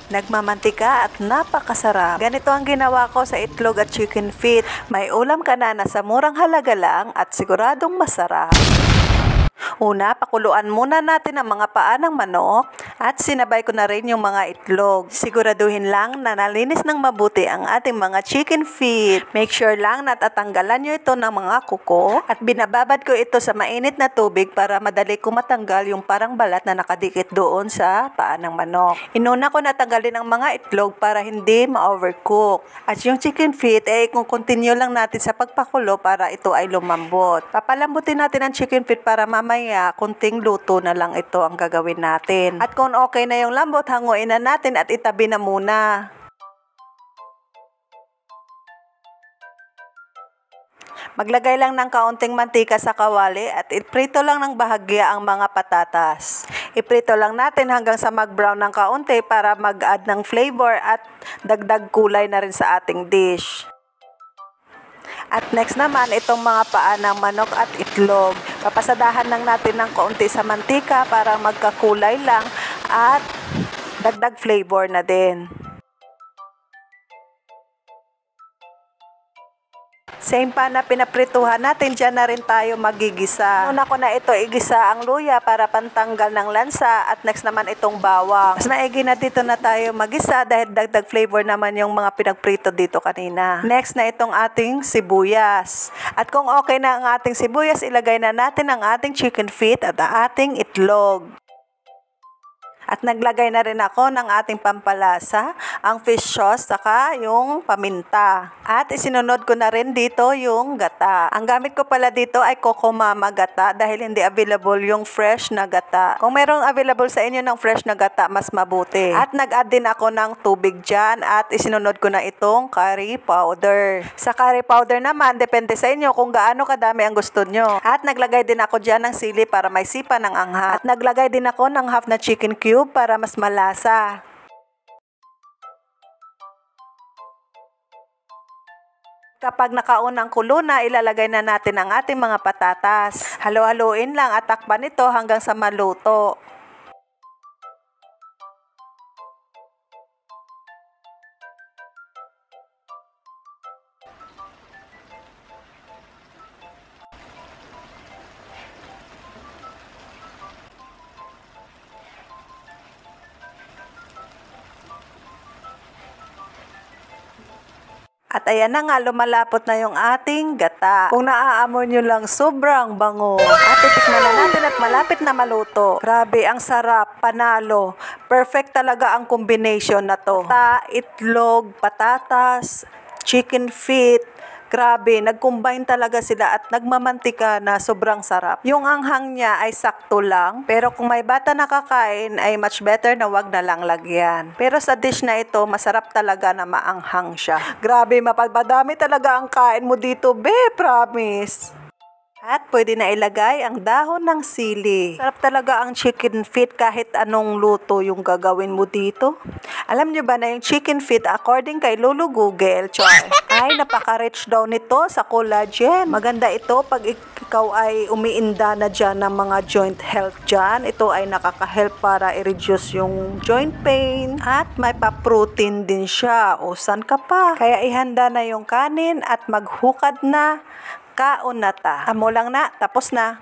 Nagmamantika at napakasarap. Ganito ang ginawa ko sa itlog at chicken feet. May ulam ka na sa murang halaga lang at siguradong masarap. Una, pakuluan muna natin ang mga paa ng manok at sinabay ko na rin yung mga itlog. Siguraduhin lang na nalinis ng mabuti ang ating mga chicken feet. Make sure lang na tatanggalan nyo ito ng mga kuko at binababad ko ito sa mainit na tubig para madali ko matanggal yung parang balat na nakadikit doon sa paa ng manok. Inuna ko natanggalin ang mga itlog para hindi ma-overcook. At yung chicken feet ay kung continue lang natin sa pagpakulo para ito ay lumambot. Papalambutin natin ang chicken feet para mamaya kunting luto na lang ito ang gagawin natin. At kung okay na yung lambot, hanguin na natin at itabi na muna. Maglagay lang ng kaunting mantika sa kawali at iprito lang ng bahagya ang mga patatas. Iprito lang natin hanggang sa mag-brown ng kaunti para mag-add ng flavor at dagdag kulay na rin sa ating dish. At next naman, itong mga paa ng manok at itlog. Papasadahan lang natin ng kaunti sa mantika para magkakulay lang at dagdag flavor na din. Same pa na pinaprituhan natin, dyan na rin tayo magigisa. Una ko na ito igisa ang luya para pantanggal ng lansa at next naman itong bawang. Mas maigi na dito na tayo magisa dahil dagdag flavor naman yung mga pinagprito dito kanina. Next na itong ating sibuyas. At kung okay na ang ating sibuyas, ilagay na natin ang ating chicken feet at ang ating itlog. At naglagay na rin ako ng ating pampalasa, ang fish sauce, saka yung paminta. At isinunod ko na rin dito yung gata. Ang gamit ko pala dito ay Coco Mama gata dahil hindi available yung fresh na gata. Kung mayroong available sa inyo ng fresh na gata, mas mabuti. At nag-add din ako ng tubig dyan at isinunod ko na itong curry powder. Sa curry powder naman, depende sa inyo kung gaano kadami ang gusto nyo. At naglagay din ako dyan ng sili para may sipa ng anghang. At naglagay din ako ng half na chicken cube para mas malasa. Kapag nakaunang kulo na, ilalagay na natin ang ating mga patatas. Halo-haloin lang at takpan ito hanggang sa maluto. At ayan na nga, lumalapot na yung ating gata. Kung naaamoy nyo lang, sobrang bango. At titikman na natin at malapit na maluto. Grabe, ang sarap, panalo. Perfect talaga ang combination na to. Gata, itlog, patatas, chicken feet. Grabe, nag-combine talaga sila at nagmamantika na sobrang sarap. Yung anghang niya ay sakto lang, pero kung may bata nakakain ay much better na wag na lang lagyan. Pero sa dish na ito, masarap talaga na maanghang siya. Grabe, mapadami talaga ang kain mo dito, be, promise. At pwede na ilagay ang dahon ng sili. Sarap talaga ang chicken feet kahit anong luto yung gagawin mo dito. Alam nyo ba na yung chicken feet according kay Lulu Google, ay napaka-rich daw nito sa collagen. Maganda ito pag ikaw ay umiinda na dyan ng mga joint health dyan. Ito ay nakaka-help para i-reduce yung joint pain at may pa-protein din siya. O san ka pa? Kaya ihanda na yung kanin at maghukad na. Kaon na ta. Amo lang na, tapos na.